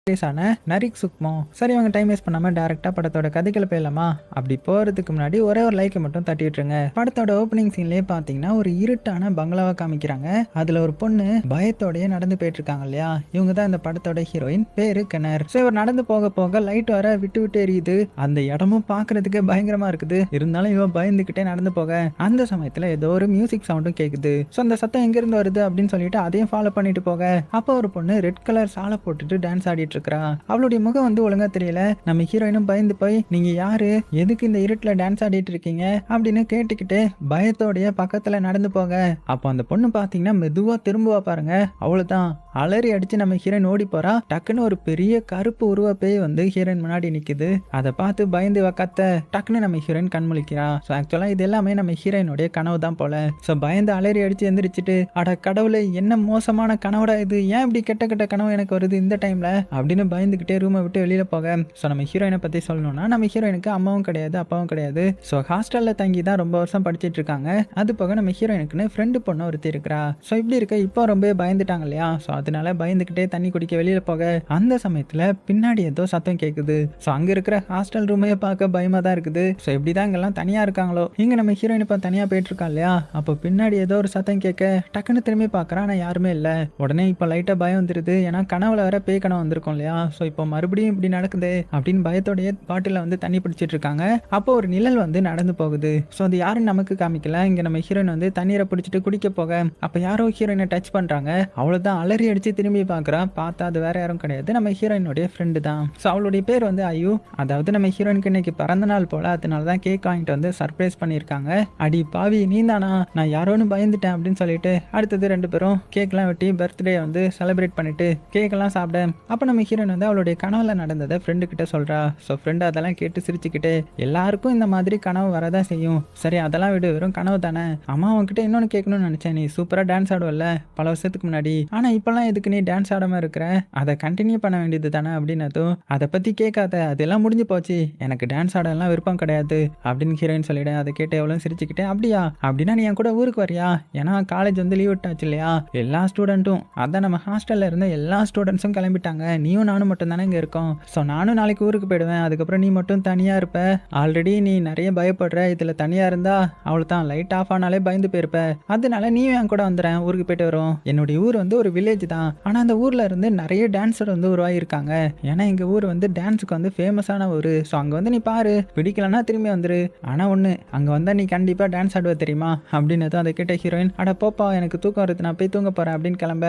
ஆன நரிக் சுக்மோ. சரி, அவங்க டைம் வேஸ்ட் பண்ணாம டைரக்டா படத்தோட கதைக்குள்ள போயிடலாமா? அப்படி போறதுக்கு முன்னாடி ஒரே ஒரு லைக்கை மட்டும் தட்டி விட்டுருங்க. படத்தோட ஓப்பனிங் சீன்லயே பாத்தீங்கன்னா ஒரு இருட்டான பங்களாவை காமிக்கிறாங்க. அதுல ஒரு பொண்ணு பயத்தோடய நடந்து போயிட்டு இருக்காங்க இல்லையா? இவங்க தான் இந்த படத்தோட ஹீரோயின், பேரு கெனர். ஸோ இவர் நடந்து போக போக லைட் வர விட்டு விட்டு எரியுது. அந்த இடமும் பாக்குறதுக்கே பயங்கரமா இருக்குது. இருந்தாலும் இவன் பயந்துகிட்டே நடந்து போக அந்த சமயத்துல ஏதோ ஒரு மியூசிக் சவுண்டும் கேக்குது. ஸோ அந்த சத்தம் எங்க இருந்து வருது அப்படின்னு சொல்லிட்டு அதையும் ஃபாலோ பண்ணிட்டு போக அப்போ ஒரு பொண்ணு ரெட் கலர் சாலை போட்டுட்டு டான்ஸ் ஆடிட்டு இருக்கா. அவளுடைய முகம் வந்து ஒழுங்கா தெரியல. நம்ம ஹீரோயினும் பயந்து போய், நீங்க யாரு, எதுக்கு இந்த இருட்டுல டான்ஸ் ஆடிட்டு இருக்கீங்க அப்படின்னு கேட்டுக்கிட்டு பயத்தோடைய பக்கத்துல நடந்து போக அப்போ அந்த பொண்ணு பாத்தீங்கன்னா மெதுவா திரும்புவா பாருங்க. அவ்வளவுதான், அலறி அடிச்சு நம்ம ஹீரோயின் ஓடி போறா. டக்குன்னு ஒரு பெரிய கருப்பு உருவ பேய் வந்து ஹீரோயின் முன்னாடி நிக்குது. அதை பார்த்து பயந்து கத்த டக்குன்னு நம்ம ஹீரோயின் கண்முழிக்கிறா. ஸோ ஆக்சுவலா இது எல்லாமே நம்ம ஹீரோயினுடைய கனவு தான் போல. ஸோ பயந்து அலறி அடிச்சு எந்திரிச்சிட்டு, அட கடவுளே, என்ன மோசமான கனவுடா இது, ஏன் இப்படி கெட்ட கெட்ட கனவு எனக்கு வருது இந்த டைம்ல அப்படின்னு பயந்துகிட்டே ரூமை விட்டு வெளியில போக. ஸோ நம்ம ஹீரோயினை பத்தி சொல்லணும்னா, நம்ம ஹீரோயினுக்கு அம்மாவும் கிடையாது, அப்பாவும் கிடையாது. ஸோ ஹாஸ்டல்ல தங்கி தான் ரொம்ப வருஷம் படிச்சிட்டு இருக்காங்க. அது போக நம்ம ஹீரோயினுக்குன்னு ஃப்ரெண்டு பொண்ணு ஒருத்தி இருக்கிறா. ஸோ இப்படி இருக்க இப்போ ரொம்ப பயந்துட்டாங்க இல்லையா? ஸோ அதனால பயந்துகிட்டே தண்ணி குடிக்க வெளியில போக அந்த சமயத்துல பின்னாடி ஏதோ சத்தம் கேக்குது. ஸோ அங்க இருக்கிற ஹாஸ்டல் ரூமையே பார்க்க பயமா தான் இருக்குது. ஸோ இப்படிதான் இங்கெல்லாம் தனியா இருக்காங்களோ. இங்க நம்ம ஹீரோயின் இப்போ தனியா போயிட்டு இருக்கா இல்லையா? அப்போ பின்னாடி ஏதோ ஒரு சத்தம் கேட்க டக்குன்னு திரும்பி பாக்குறா. ஆனா யாருமே இல்ல. உடனே இப்போ லைட்டா பயம் வந்துருது. ஏன்னா கனவுல வர பேய் கனவு வந்திருக்கும் இல்லையா? ஸோ இப்போ மறுபடியும் இப்படி நடக்குது அப்படின்னு பயத்தோடைய பாட்டில வந்து தண்ணி பிடிச்சிட்டு இருக்காங்க. அப்போ ஒரு நிழல் வந்து நடந்து போகுது. ஸோ அது யாரும் நமக்கு காமிக்கல. இங்க நம்ம ஹீரோயின் வந்து தண்ணீரை பிடிச்சிட்டு குடிக்க போக அப்ப யாரோ ஹீரோயினை டச் பண்றாங்க. அவ்வளவுதான், அலறி அடிச்சு திரும்பி பாக்குறா. பார்த்தா அது வேற யாரும் கிடையாது, நம்ம ஹீரோயினுடைய ஃப்ரெண்டு தான். ஸோ அவளுடைய பேர் வந்து ஐயோ. அதாவது நம்ம ஹீரோயினுக்கு இன்னைக்கு பிறந்த நாள் போல. அதனாலதான் கேக் வாங்கிட்டு வந்து சர்ப்ரைஸ் பண்ணியிருக்காங்க. அடி பாவி, நீ தானா, நான் யாரோன்னு பயந்துட்டேன் அப்படின்னு சொல்லிட்டு அடுத்தது ரெண்டு பேரும் கேக்லாம் வெட்டி பர்த்டே வந்து செலிப்ரேட் பண்ணிட்டு கேக்கெல்லாம் சாப்பிட அப்ப நம்ம ஹீரோயின் வந்து அவளுடைய கனவுல நடந்ததை ஃப்ரெண்டு கிட்ட சொல்றா. ஸோ ஃப்ரெண்டு அதெல்லாம் கேட்டு சிரிச்சுக்கிட்டு, எல்லாருக்கும் இந்த மாதிரி கனவு வரதான் செய்யும், சரி அதெல்லாம் விடு, வெறும் கனவு தானே. அம்மா உன்கிட்ட இன்னொன்னு கேட்கணும்னு நினைச்சேன், நீ சூப்பரா டான்ஸ் ஆடுவல்ல பல வருஷத்துக்கு முன்னாடி, ஆனா இப்பெல்லாம் எதுக்கு நீ டான்ஸ் ஆடாம இருக்கிற, அதை கண்டினியூ பண்ண வேண்டியது தானே அப்படின்னதும், அதை பத்தி கேட்காத, அதெல்லாம் முடிஞ்சு போச்சு, எனக்கு டான்ஸ் ஆடலாம் விருப்பம் கிடையாது அப்படின்னு ஹீரோயின் சொல்லிடு. அதை கேட்டு எவ்வளவு சிரிச்சுக்கிட்டே, அப்படியா, அப்படின்னா நீ என் கூட ஊருக்கு வரியா, ஏன்னா காலேஜ் வந்து லீவ் விட்டாச்சு இல்லையா, எல்லா ஸ்டூடெண்ட்டும், அதான் நம்ம ஹாஸ்டல்ல இருந்த எல்லா ஸ்டூடெண்ட்ஸும் கிளம்பிட்டாங்க, நீயும் நானும் மட்டும் தானே இங்க இருக்கோம். ஸோ நானும் நாளைக்கு ஊருக்கு போயிடுவேன், அதுக்கப்புறம் நீ மட்டும் தனியா இருப்ப. ஆல்ரெடி நீ நிறைய பயப்படுற, இதுல தனியா இருந்தா அவ்வளவுதான், லைட் ஆஃப் ஆனாலே பயந்து போயிருப்ப, அதனால நீயும் என் கூட வந்துடுறேன், ஊருக்கு போயிட்டு வரும். என்னுடைய ஊர் வந்து ஒரு வில்லேஜ் தான், ஆனா அந்த ஊர்ல இருந்து நிறைய டான்ஸர் வந்து உருவாயிருக்காங்க. ஏன்னா எங்க ஊர் வந்து டான்ஸுக்கு வந்து ஃபேமஸான ஊரு. ஸோ அங்க வந்து நீ பாரு, பிடிக்கலன்னா திரும்பி வந்துரு. ஆனா ஒண்ணு, அங்க வந்தா நீ கண்டிப்பா டான்ஸ் ஆடுவ தெரியுமா அப்படின்னு. அதை கேட்ட ஹீரோயின், அட போப்பா, எனக்கு தூக்கம் வருது, நான் போய் தூங்க போறேன் அப்படின்னு கிளம்ப.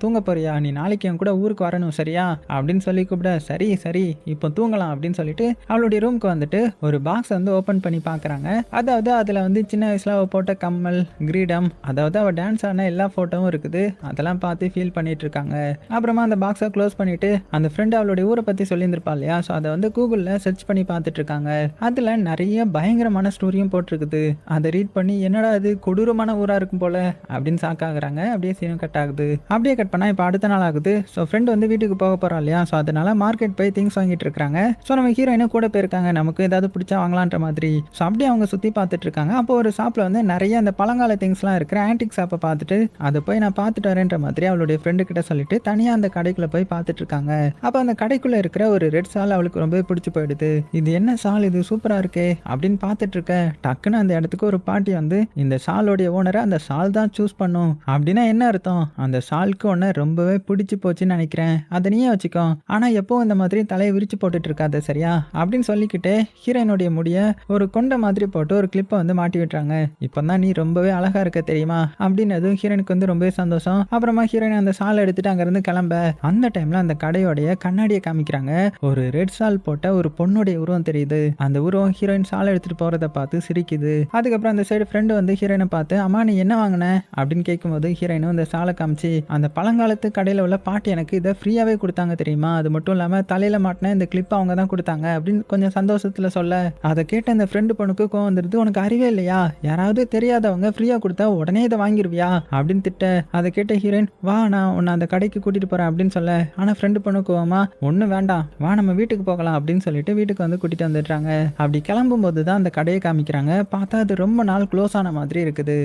தூங்க போறியா, நீ நாளைக்கு என் கூட ஊருக்கு வரணும் சரியா அப்படின்னு சொல்லி கூப்பிட, சரி சரி இப்போ தூங்கலாம் அப்படின்னு சொல்லிட்டு அவளுடைய ரூமுக்கு வந்துட்டு ஒரு பாக்ஸ் வந்து ஓபன் பண்ணி பாக்குறாங்க. அதாவது அதுல வந்து சின்ன வயசுல அவ போட்ட கம்மல், கிரீடம், அதாவது அவ டான்ஸ் ஆன எல்லா போட்டோவும் இருக்குது. அதெல்லாம் பார்த்து ஃபீல் பண்ணிட்டு இருக்காங்க. அப்புறமா அந்த பாக்ஸை க்ளோஸ் பண்ணிட்டு அந்த ஃப்ரெண்ட் அவளுடைய ஊரை பத்தி சொல்லியிருந்திருப்பா இல்லையா? ஸோ அதை வந்து கூகுள்ல சர்ச் பண்ணி பார்த்துட்டு இருக்காங்க. அதுல நிறைய பயங்கரமான ஸ்டோரியும் போட்டிருக்குது. அதை ரீட் பண்ணி, என்னடா அது கொடூரமான ஊரா இருக்கும் போல அப்படின்னு சாக்காகிறாங்க. அப்படியே சீனும் கட் ஆகுது. அப்படியே கட் பண்ணா இப்போ அடுத்த நாள் ஆகுது. ஸோ ஃப்ரெண்ட் வந்து வீட்டுக்கு போக போறா இல்லையா? ஸோ அதனால மார்க்கெட் போய் திங்ஸ் வாங்கிட்டு இருக்காங்க. ஸோ நம்ம ஹீரோயினும் கூட போயிருக்காங்க, நமக்கு ஏதாவது பிடிச்சா வாங்கலான்ற மாதிரி. ஸோ அப்படியே அவங்க சுற்றி பார்த்துட்டு இருக்காங்க. அப்போ ஒரு ஷாப்பில் வந்து நிறைய அந்த பழங்கால திங்ஸ்லாம் இருக்கிற ஆன்டிக் ஷாப்பை பார்த்துட்டு, அதை போய் நான் பார்த்துட்டு வரேன்ற மாதிரி அவளுடைய ஃப்ரெண்டு கிட்ட சொல்லிட்டு தனியாக அந்த கடைக்குள்ள போய் பார்த்துட்டு இருக்காங்க. அப்போ அந்த கடைக்குள்ள இருக்கிற ஒரு ரெட் சால் அவளுக்கு ரொம்ப பிடிச்சி போயிடுது. இது என்ன சால், இது சூப்பரா இருக்கே அப்படின்னு பார்த்துட்டு இருக்க டக்குன்னு அந்த இடத்துக்கு ஒரு பாட்டி வந்து, இந்த சாலோடைய ஓனரை அந்த சால் தான் சூஸ் பண்ணும் அப்படின்னா என்ன அர்த்தம், அந்த சாலுக்கு ஒன்று ரொம்பவே பிடிச்சி போச்சுன்னு நினைக்கிறேன், அதை நீயே வச்சுக்கோ, ஆனா எப்போ இந்த மாதிரி தலையை விரிச்சு போட்டுட்டு இருக்காது சரியா அப்படின்னு சொல்லிக்கிட்டே ஹீரோயினுடைய முடிய ஒரு கொண்டை மாதிரி போட்டு ஒரு கிளிப்பை வந்து மாட்டி விட்டுறாங்க. இப்பதான் நீ ரொம்பவே அழகா இருக்க தெரியுமா அப்படின்னு ஹீரோயினுக்கு வந்து ரொம்பவே சந்தோஷம். அப்புறமா ஹீரோயின் அந்த சாலை எடுத்துட்டு அங்க இருந்து கிளம்ப அந்த டைம்ல அந்த கடையோடைய கண்ணாடியை காமிக்கிறாங்க. ஒரு ரெட் சால் போட்ட ஒரு பொண்ணுடைய உருவம் தெரியுது. அந்த உருவம் ஹீரோயின் சாலை எடுத்துட்டு போறதை பார்த்து சிரிக்குது. அதுக்கப்புறம் அந்த சைடு ஃப்ரெண்டு வந்து ஹீரோயினை பார்த்து, அம்மா நீ என்ன வாங்கின அப்படின்னு கேட்கும்போது ஹீரோயினும் இந்த சாலை காமிச்சு, அந்த பழங்காலத்து கடையில உள்ள பாட்டி எனக்கு இதை ஃப்ரீயாவே கொடுத்தாங்க தெரியுமா, அது மட்டும் இல்லாம தலையில மாட்டின இந்த கிளிப் அவங்க தான் கொடுத்தாங்க அப்படின்னு கொஞ்சம் சந்தோஷத்துல சொல்ல, அதை கேட்ட அந்த ஃப்ரெண்டு பொண்ணுக்கு கோவம் வந்துருது. உனக்கு அறிவே இல்லையா, யாராவது தெரியாதவங்க ஃப்ரீயா கொடுத்தா உடனே இதை வாங்கிருவியா அப்படின்னு திட்ட. அதை கேட்ட ஹீரோயின், வா நான் உன்னை அந்த கடைக்கு கூட்டிட்டு போறேன் அப்படின்னு சொல்ல, ஆனா ஃப்ரெண்டு பொண்ணு கோவமா, ஒன்னும் வேண்டாம் வா நம்ம வீட்டுக்கு போகலாம் அப்படின்னு சொல்லிட்டு வீட்டுக்கு வந்து கூட்டிட்டு வந்துடுறாங்க. அப்படி கிளம்பும் போது தான் அந்த கடையை காமிக்கிறாங்க. பார்த்தா அது ரொம்ப நாள் க்ளோஸ் ஆன மாதிரி இருக்குது.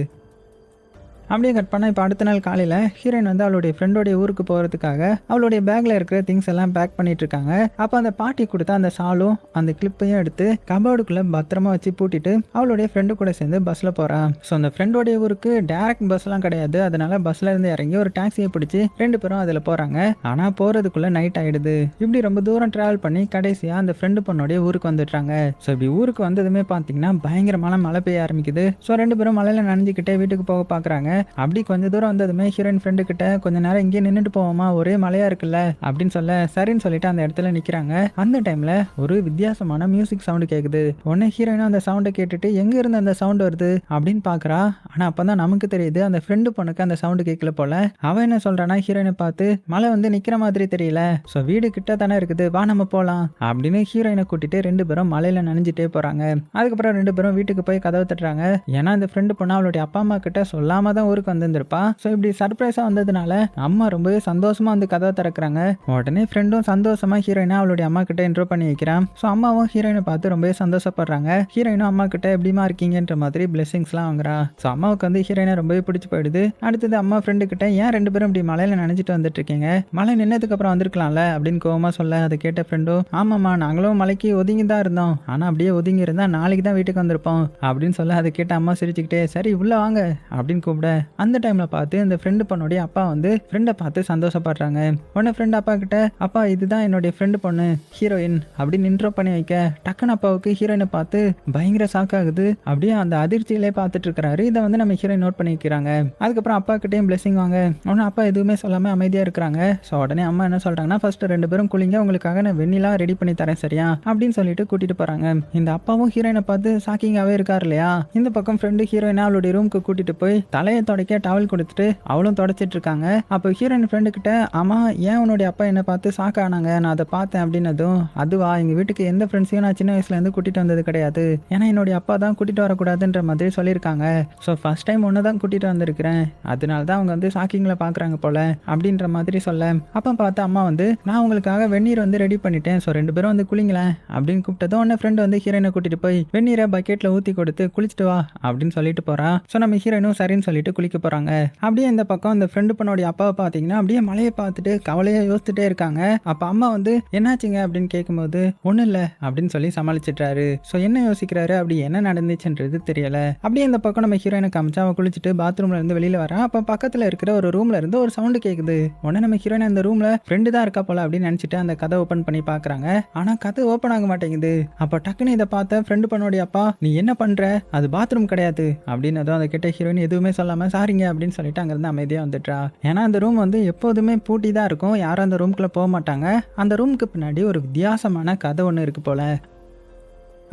அப்படியே கட் பண்ணா இப்போ அடுத்த நாள் காலையில ஹீரோயின் வந்து அவளுடைய ஃப்ரெண்டோடைய ஊருக்கு போறதுக்காக அவளுடைய பேக்ல இருக்கிற திங்ஸ் எல்லாம் பேக் பண்ணிட்டு இருக்காங்க. அப்ப அந்த பாட்டி கொடுத்த அந்த சாலும் அந்த கிளிப்பையும் எடுத்து கபோர்டுக்குள்ள பத்திரமா வச்சு பூட்டிட்டு அவளுடைய ஃப்ரெண்டு கூட சேர்ந்து பஸ்ல போறான். ஸோ அந்த ஃப்ரெண்டோடைய ஊருக்கு டைரக்ட் பஸ் எல்லாம் கிடையாது. அதனால பஸ்ல இருந்து இறங்கி ஒரு டாக்ஸியை பிடிச்சி 2 பேரும் அதுல போறாங்க. ஆனா போறதுக்குள்ள நைட் ஆயிடுது. இப்படி ரொம்ப தூரம் டிராவல் பண்ணி கடைசியா அந்த ஃப்ரெண்டு பொண்ணோடைய ஊருக்கு வந்துட்டாங்க. ஸோ இப்படி ஊருக்கு வந்ததுமே பாத்தீங்கன்னா பயங்கரமான மழை பெய்ய ஆரம்பிக்குது. ஸோ 2 பேரும் மழையில நனைஞ்சுக்கிட்டே வீட்டுக்கு போக பாக்குறாங்க. அப்படி கொஞ்ச தூரம் வந்ததுமே ஹீரோயின் ஃப்ரெண்டு கிட்ட கொஞ்ச நேரம் இங்கே நின்றுட்டு போவோமா, ஒரே மழையா இருக்குல்ல அப்படின்னு சொல்ல சரின்னு சொல்லிட்டு அந்த இடத்துல நிக்கிறாங்க. அந்த டைம்ல ஒரு வித்தியாசமான மியூசிக் சவுண்ட் கேக்குது. உடனே ஹீரோயினும் அந்த சவுண்டை கேட்டுட்டு எங்க இருந்து அந்த சவுண்ட் வருது அப்படின்னு பாக்குறா. ஆனா அப்பதான் நமக்கு தெரியுது அந்த ஃப்ரெண்டு பொண்ணுக்கு அந்த சவுண்ட் கேட்கல போல. அவன் என்ன சொல்றானா ஹீரோயினை பார்த்து மழை வந்து நிக்கிற மாதிரி தெரியல, ஸோ வீடு கிட்ட தானே இருக்குது, வா நம்ம போலாம் அப்படின்னு ஹீரோயினை கூட்டிட்டு 2 பேரும் மலையில நனைஞ்சிட்டே போறாங்க. அதுக்கப்புறம் 2 பேரும் வீட்டுக்கு போய் கதவை தட்டுறாங்க. ஏன்னா இந்த ஃப்ரெண்டு பொண்ணு அவளுடைய அப்பா அம்மா கிட்ட சொல்லாம தான் ஊருக்கு வந்திருப்பா. ஸோ இப்படி சர்ப்ரைஸா வந்ததுனால அம்மா ரொம்பவே சந்தோஷமா வந்து கதவை திறக்கிறாங்க. உடனே ஃப்ரெண்டும் சந்தோஷமா ஹீரோயினை அவளுடைய அம்மா கிட்ட இன்ட்ரோ பண்ணி வைக்கிறான். ஸோ அம்மாவும் ஹீரோயினை பார்த்து ரொம்பவே சந்தோஷப்படுறாங்க. ஹீரோயினும் அம்மா கிட்ட எப்படிமா இருக்கீங்கன்ற மாதிரி பிளெஸிங்ஸ்லாம் வாங்குறா. ஸோ அம்மாவுக்கு வந்து ஹீரோயினை ரொம்பவே பிடிச்சி போயிடுது. அடுத்தது அம்மா ஃப்ரெண்டு கிட்ட ஏன் 2 பேரும் இப்படி மலையில நினைச்சிட்டு வந்துட்டு இருக்கீங்க, மழை நின்னதுக்கு அப்புறம் வந்திருக்கலாம்ல அப்படின்னு கோவமா சொல்ல அதை கேட்ட ஃப்ரெண்டும் ஆமாம்மா நாங்களும் மலைக்கு ஒதுங்கி தான் இருந்தோம், ஆனா அப்படியே ஒதுங்கி இருந்தா நாளைக்கு தான் வீட்டுக்கு வந்திருப்போம் அப்படின்னு சொல்ல அதை கேட்ட அம்மா சிரிச்சுக்கிட்டே சரி உள்ள வாங்க அப்படின்னு கூப்பிட அந்த டைம்ல பார்த்து இந்த ஃப்ரெண்டு பொண்ணுடைய அப்பா வந்து ஃப்ரெண்டை பார்த்து சந்தோஷப்படுறாங்க. உடனே ஃப்ரெண்ட் அப்பா கிட்ட அப்பா இதுதான் என்னுடைய ஃப்ரெண்டு பொண்ணு ஹீரோயின் அப்படின்னு இன்ட்ரோ பண்ணி வைக்க டக்குன்னு அப்பாவுக்கு ஹீரோயினை பார்த்து பயங்கர ஷாக் ஆகுது. அப்படியே அந்த அதிர்ச்சியிலே பார்த்துட்டு இருக்கிறாரு. இதை வந்து நம்ம ஹீரோயின் நோட் பண்ணி வைக்கிறாங்க. அதுக்கப்புறம் அப்பா கிட்டேயும் பிளெஸிங் வாங்க. உடனே அப்பா எதுவுமே சொல்லாம அமைதியா இருக்கிறாங்க. ஸோ உடனே அம்மா என்ன சொல்றாங்கன்னா ஃபர்ஸ்ட் 2 பேரும் குளிங்க, உங்களுக்காக நான் வெண்ணிலா ரெடி பண்ணி தரேன் சரியா அப்படின்னு சொல்லிட்டு கூட்டிட்டு போறாங்க. இந்த அப்பாவும் ஹீரோயினை பார்த்து ஷாக்கிங்காவே இருக்காரு இல்லையா. இந்த பக்கம் ஃப்ரெண்டு ஹீரோயினா அவளுடைய ரூமுக்கு கூட்டிட்டு போய் தலையை துடைக்க டவல் கொடுத்துட்டு அவளும் தொடச்சிட்டு இருக்காங்க. அப்போ ஹீரோயின் ஃப்ரெண்டு கிட்ட ஆமா ஏன் உன்னுடைய அப்பா என்னை பார்த்து ஷாக் ஆனாங்க, நான் அதை பார்த்தேன் அப்படின்னதும் அதுவா எங்க வீட்டுக்கு எந்த ஃப்ரெண்ட்ஸையும் நான் சின்ன வயசுல இருந்து கூட்டிட்டு வந்தது கிடையாது, ஏன்னா என்னுடைய அப்பா தான் கூட்டிட்டு வரக்கூடாதுன்ற மாதிரி சொல்லியிருக்காங்க. ஸோ ஃபர்ஸ்ட் டைம் ஒன்று தான் கூட்டிட்டு வந்திருக்கிறேன், அதனால தான் அவங்க வந்து ஷாக்கிங்ல பாக்குறாங்க போல அப்படின்ற மாதிரி சொல்ல அப்போ பார்த்து அம்மா வந்து நான் உங்களுக்காக வெந்நீர் வந்து ரெடி பண்ணிட்டேன், ஸோ 2 பேரும் வந்து குளிங்களேன் அப்படின்னு கூப்பிட்டதும் உடனே ஃப்ரெண்டு வந்து ஹீரோயினை கூட்டிட்டு போய் வெந்நீரை பக்கெட்ல ஊற்றி கொடுத்து குளிச்சுட்டு வா அப்படின்னு சொல்லிட்டு போறா. ஸோ நம்ம ஹீரோயினும் சரின்னு சொல்லிட்டு குளிக்க போறாங்க. அப்படியே இந்த பக்கம் அந்த ஃப்ரெண்டு பொண்ணோடைய அப்பாவை பார்த்தீங்கன்னா அப்படியே மழையை பார்த்துட்டு கவலையா யோசிச்சுட்டே இருக்காங்க. அப்போ அம்மா வந்து என்னாச்சுங்க அப்படின்னு கேட்கும்போது ஒன்றும் இல்லை அப்படின்னு சொல்லி சமாளிச்சிட்டாரு. ஸோ என்ன யோசிக்கிறாரு அப்படி என்ன நடந்துச்சுன்றது தெரியல. அப்படியே இந்த பக்கம் நம்ம ஹீரோயினை காமிச்சா அவன் குளிச்சுட்டு பாத்ரூம்ல இருந்து வெளியில வரா. அப்போ பக்கத்துல இருக்கிற ஒரு ரூம்ல இருந்து ஒரு சவுண்டு கேட்குது. உடனே நம்ம ஹீரோயின் அந்த ரூம்ல ஃப்ரெண்டு தான் இருக்கா போல அப்படின்னு நினைச்சிட்டு அந்த கதை ஓப்பன் பண்ணி பாக்குறாங்க. ஆனா கதை ஓப்பன் ஆக மாட்டேங்குது. அப்போ டக்குன்னு இதை பார்த்த ஃப்ரெண்டு பண்ணோடைய அப்பா நீ என்ன பண்ற, அது பாத்ரூம் கிடையாது அப்படின்னு அதை கிட்ட ஹீரோயின் எதுவுமே சொல்லாம சாரிங்க அப்படின்னு சொல்லிட்டு அங்கிருந்து அமைதியா வந்துட்டா. ஏன்னா அந்த ரூம் வந்து எப்போதுமே பூட்டி தான் இருக்கும், யாரும் அந்த ரூம்குள்ள போக மாட்டாங்க. அந்த ரூமுக்கு பின்னாடி ஒரு வித்தியாசமான கதை ஒன்று இருக்கு போல.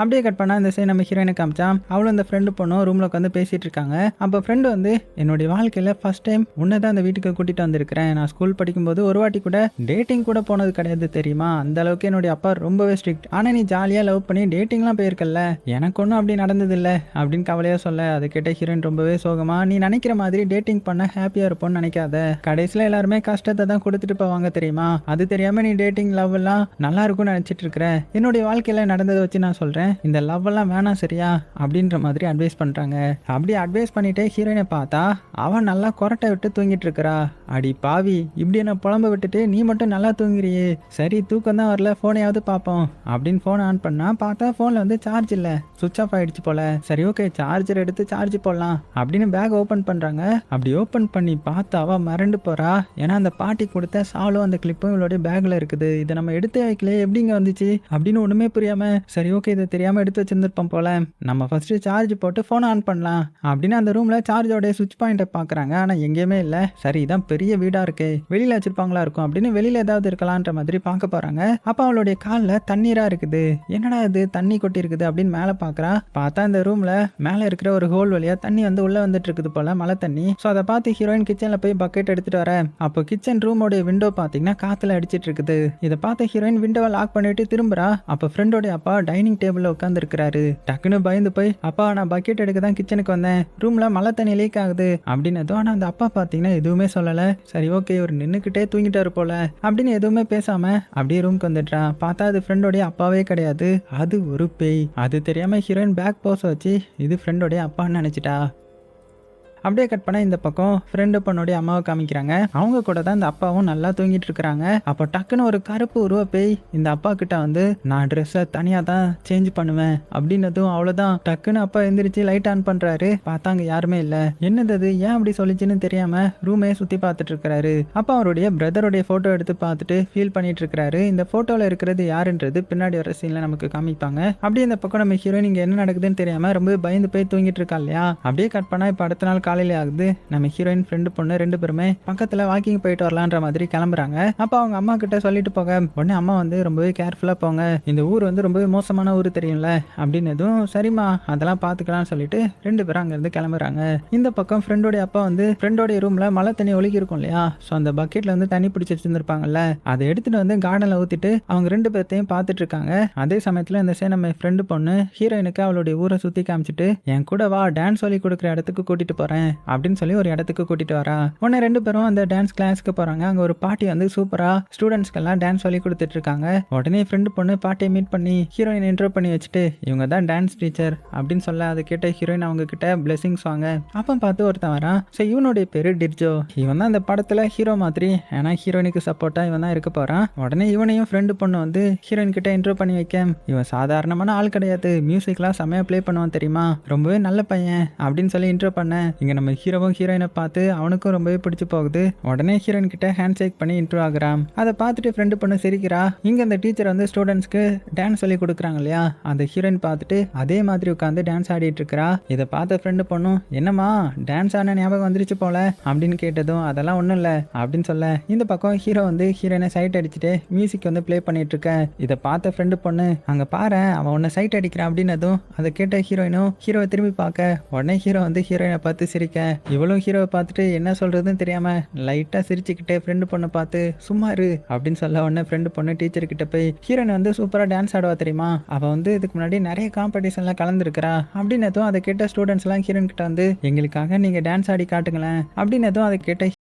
அப்படியே கட் பண்ணா இந்த சைடு நம்ம ஹீரோயினை காமிச்சா அவளும் அந்த ஃப்ரெண்டு பொண்ணும் ரூம்ல உட்காந்து பேசிட்டு இருக்காங்க. அப்போ ஃப்ரெண்டு வந்து என்னுடைய வாழ்க்கையில ஃபர்ஸ்ட் டைம் உன்னை தான் அந்த வீட்டுக்கு கூட்டிட்டு வந்திருக்கிறேன், நான் ஸ்கூல் படிக்கும்போது ஒரு வாட்டி கூட டேட்டிங் கூட போனது கிடையாது தெரியுமா, அந்த அளவுக்கு என்னுடைய அப்பா ரொம்ப ஸ்ட்ரிக்ட், ஆனா நீ ஜாலியா லவ் பண்ணி டேட்டிங்லாம் போயிருக்கல, எனக்கு ஒன்றும் அப்படி நடந்தது இல்லை அப்படின்னு கவலையா சொல்ல அதை கேட்ட ஹீரோயின் ரொம்பவே சோகமா நீ நினைக்கிற மாதிரி டேட்டிங் பண்ண ஹாப்பியா இருப்போம்னு நினைக்காத, கடைசியில எல்லாருமே கஷ்டத்தை தான் கொடுத்துட்டு போவாங்க தெரியுமா, அது தெரியாம நீ டேட்டிங் லவ் எல்லாம் நல்லா இருக்கும்னு நினைச்சிட்டு இருக்கிற, என்னுடைய வாழ்க்கையில நடந்ததை வச்சு நான் சொல்றேன் இந்த லவ் எல்லாம் வேணாம் சரியா அப்படின்ற மாதிரி அட்வைஸ் பண்றாங்க. அப்படி அட்வைஸ் பண்ணிட்டே ஹீரோயினை பார்த்தா அவன் நல்லா கொரட்டை விட்டு தூங்கிட்டு இருக்கிறா. அடி பாவி இப்படி என்ன புலம்ப விட்டுட்டு நீ மட்டும் நல்லா தூங்குறியே, சரி தூக்கம் தான் வரல போனையாவது பார்ப்போம் அப்படின்னு போன் ஆன் பண்ணா பார்த்தா போன்ல வந்து சார்ஜ் இல்ல, சுவிச் ஆஃப் ஆயிடுச்சு போல. சரி ஓகே சார்ஜர் எடுத்து சார்ஜ் போடலாம் அப்படின்னு பேக் ஓபன் பண்றாங்க. அப்படி ஓபன் பண்ணி பார்த்தா அவ மறந்து போறா. ஏன்னா அந்த பாட்டி கொடுத்த சாலும் அந்த கிளிப்பும் இவளுடைய பேக்ல இருக்குது, இதை நம்ம எடுத்தே வைக்கல எப்படிங்க வந்துச்சு அப்படின்னு ஒண்ணுமே புரியாம சரி ஓகே இதை தெரியாம எடுத்து வச்சிருந்திருப்போம் போல, நம்ம ஃபர்ஸ்ட் சார்ஜ் போட்டு போன் ஆன் பண்ணலாம் அப்படின்னு அந்த ரூம்ல சார்ஜோட சுவிட்ச் பாயிண்ட்டை பாக்குறாங்க. ஆனா எங்கேயுமே இல்ல. சரி இதான் பெரிய வீடா இருக்கு, வெளியில வச்சிருப்பாங்களா இருக்கும் அப்படின்னு வெளியில ஏதாவது இருக்கலான்ற மாதிரி பார்க்க போறாங்க. அப்ப அவளுடைய கால்ல தண்ணீரா இருக்குது, என்னடா இது தண்ணி கொட்டி இருக்குது அப்படின்னு மேல பாக்குறா. பார்த்தா இந்த ரூம்ல மேல இருக்கிற ஒரு ஹோல் வழியா தண்ணி வந்து உள்ள வந்துட்டு இருக்குது போல, மழை தண்ணி. ஸோ அதை பார்த்து ஹீரோயின் கிச்சன்ல போய் பக்கெட் எடுத்துட்டு வர அப்போ கிச்சன் ரூமோட விண்டோ பாத்தீங்கன்னா காத்துல அடிச்சிட்டு இருக்குது. இதை பார்த்த ஹீரோயின் விண்டோவை லாக் பண்ணிட்டு திரும்புறா. அப்ப ஃப்ரெண்டோட அப்பா டைனிங் டேபிள்ல உட்காந்து இருக்கிறாரு. டக்குன்னு பயந்து போய் அப்பா நான் பக்கெட் எடுக்க தான் கிச்சனுக்கு வந்தேன், ரூம்ல மழை தண்ணி லீக் ஆகுது அப்படின்னு. ஆனா அந்த அப்பா பாத்தீங்கன்னா எதுவுமே சொல்லல. சரி ஓகே ஒரு நின்னுக்கிட்டே தூங்கிட்டாரு போல அப்படின்னு எதுவுமே பேசாம அப்படியே ரூம்க்கு வந்துட்டான். பார்த்தா அது ஃப்ரெண்டோடைய அப்பாவே கிடையாது, அது ஒரு பேய். அது தெரியாம ஹீரோயின் பேக் போஸ் வச்சு இது ஃப்ரெண்டோடைய அப்பான்னு நினைச்சிட்டா. அப்படியே கட் பண்ண இந்த பக்கம் ஃப்ரெண்டு பொண்ணுடைய அம்மாவை காமிக்கிறாங்க. அவங்க கூட தான் இந்த அப்பாவும் நல்லா தூங்கிட்டு இருக்காங்க. அப்போ டக்குன்னு ஒரு கருப்பு உருவ பேய் இந்த அப்பா கிட்ட வந்து நான் ட்ரெஸ்ஸை தனியா தான் சேஞ்ச் பண்ணுவேன் அப்படின்னதும் அவ்வளவுதான். டக்குன்னு அப்பா எந்திரிச்சு லைட் ஆன் பண்றாரு. பார்த்தாங்க யாருமே இல்ல. என்னது அது, ஏன் அப்படி சொல்லிச்சுன்னு தெரியாம ரூமே சுத்தி பார்த்துட்டு இருக்காரு. அப்ப அவருடைய பிரதருடைய போட்டோ எடுத்து பார்த்துட்டு ஃபீல் பண்ணிட்டு இருக்காரு. இந்த போட்டோல இருக்கிறது யாருன்றது பின்னாடி வர சீன்ல நமக்கு காமிப்பாங்க. அப்படியே இந்த பக்கம் நம்ம ஹீரோயின் இங்க என்ன நடக்குதுன்னு தெரியாம ரொம்ப பயந்து போய் தூங்கிட்டு இருக்கா இல்லையா. அப்படியே கட் பண்ணா இப்ப அடுத்த நாள் காலையில ஆகுது. நம்ம ஹீரோயின் ஃப்ரெண்டு பொண்ணு 2 பேருமே பக்கத்துல வாக்கிங் போயிட்டு வரலான்ற மாதிரி கிளம்புறாங்க. அப்ப அவங்க அம்மா கிட்ட சொல்லிட்டு போக உடனே அம்மா வந்து ரொம்பவே கேர்ஃபுல்லா போங்க, இந்த ஊர் வந்து ரொம்பவே மோசமான ஊர் தெரியும்ல அப்படின்னதும் சரிம்மா அதெல்லாம் பாத்துக்கலாம்னு சொல்லிட்டு 2 பேரும் அங்க இருந்து கிளம்புறாங்க. இந்த பக்கம் ஃப்ரெண்டோடைய அப்பா வந்து ஃப்ரெண்டோடைய ரூம்ல மழை தண்ணி ஒழுகி இருக்கும் இல்லையா, ஸோ அந்த பக்கெட்ல வந்து தண்ணி பிடிச்சி வச்சிருந்திருப்பாங்கல்ல, அதை எடுத்துட்டு வந்து கார்டன்ல ஊத்திட்டு அவங்க 2 பேர்த்தையும் பார்த்துட்டு இருக்காங்க. அதே சமயத்துல இந்த சே நம்ம ஃப்ரெண்டு பொண்ணு ஹீரோயினுக்கு அவளுடைய ஊரை சுத்தி காமிச்சிட்டு என் கூட வா டான்ஸ் சொல்லி கொடுக்குற இடத்துக்கு கூட்டிட்டு போறேன் அப்படின்னு சொல்லி ஒரு இடத்துக்கு கூட்டிட்டு வரா. உடனே 2 பேரும் அந்த டான்ஸ் கிளாஸ்க்கு போறாங்க. அங்க ஒரு பாட்டி வந்து சூப்பரா ஸ்டூடெண்ட்ஸ்க்கெல்லாம் டான்ஸ் சொல்லி கொடுத்துட்டு இருக்காங்க. உடனே ஃப்ரெண்டு பொண்ணு பாட்டியை மீட் பண்ணி ஹீரோயின் இன்ட்ரோ பண்ணி வச்சுட்டு இவங்க தான் டான்ஸ் டீச்சர் அப்படின்னு சொல்ல அதை கேட்ட ஹீரோயின் அவங்க கிட்ட பிளெஸிங்ஸ் வாங்க. அப்ப பார்த்து ஒருத்தன் வரான். ஸோ இவனுடைய பேரு டிர்ஜோ. இவன் தான் இந்த படத்துல ஹீரோ மாதிரி, ஏன்னா ஹீரோயினுக்கு சப்போர்ட்டா இவன் தான் இருக்க போறான். உடனே இவனையும் ஃப்ரெண்டு பொண்ணு வந்து ஹீரோயின் கிட்ட இன்ட்ரோ பண்ணி வைக்க இவன் சாதாரணமான ஆள் கிடையாது, மியூசிக்லாம் செமையா ப்ளே பண்ணுவான் தெரியுமா, ரொம்பவே நல்ல பையன் அப்படின்னு சொல்லி இன்ட்ரோ பண்ண இங்க நம்ம ஹீரோவும் ஹீரோயினை பார்த்து அவனுக்கும் ரொம்பவே பிடிச்சு போகுது. உடனே ஹீரோயின் கிட்ட ஹேண்ட் ஷேக் பண்ணி இன்ட்ரோ ஆகுறான். அதை பார்த்துட்டு ஃப்ரெண்டு பொண்ணு சிரிக்கிறா. இங்க அந்த டீச்சர் வந்து ஸ்டூடெண்ட்ஸ்க்கு டான்ஸ் சொல்லி கொடுக்குறாங்க இல்லையா, அந்த ஹீரோயின் பார்த்துட்டு அதே மாதிரி உட்காந்து டான்ஸ் ஆடிட்டு இருக்கா. இதை பார்த்த ஃப்ரெண்டு பொண்ணும் என்னம்மா டான்ஸ் ஆன ஞாபகம் வந்துருச்சு போல அப்படின்னு கேட்டதும் அதெல்லாம் ஒன்றும் இல்லை அப்படின்னு சொல்ல இந்த பக்கம் ஹீரோ வந்து ஹீரோயினை சைட் அடிச்சுட்டு மியூசிக் வந்து ப்ளே பண்ணிட்டு இருக்க. இதை பார்த்த ஃப்ரெண்டு பொண்ணு அங்கே பாரு அவன் உன்னை சைட் அடிக்கிறான் அப்படின்னதும் அதை கேட்ட ஹீரோயினும் ஹீரோவை திரும்பி பார்க்க உடனே ஹீரோ வந்து ஹீரோயினை பார்த்து சிரிக்க இவளும் ஹீரோவை பார்த்துட்டு என்ன சொல்றதுன்னு தெரியாம லைட்டாக சிரிச்சுக்கிட்டே ஃப்ரெண்டு பொண்ணை பார்த்து சும்மா இரு அப்படின்னு சொல்ல உடனே ஃப்ரெண்டு பொண்ணு டீச்சர் கிட்ட போய் ஹீரோயின் வந்து சூப்பராக டான்ஸ் ஆடுவா தெரியுமா, அவள் வந்து இதுக்கு முன்னாடி நிறைய காம்படிஷன்லாம் கலந்துருக்கிறா அப்படின்னதும் அதை கேட்ட ஸ்டூடெண்ட்ஸ்லாம் ஹீரோயின் கிட்ட வந்து எங்களுக்காக நீங்கள் டான்ஸ் ஆடி காட்டுங்களேன் அப்படின்னதும் அதை கேட்ட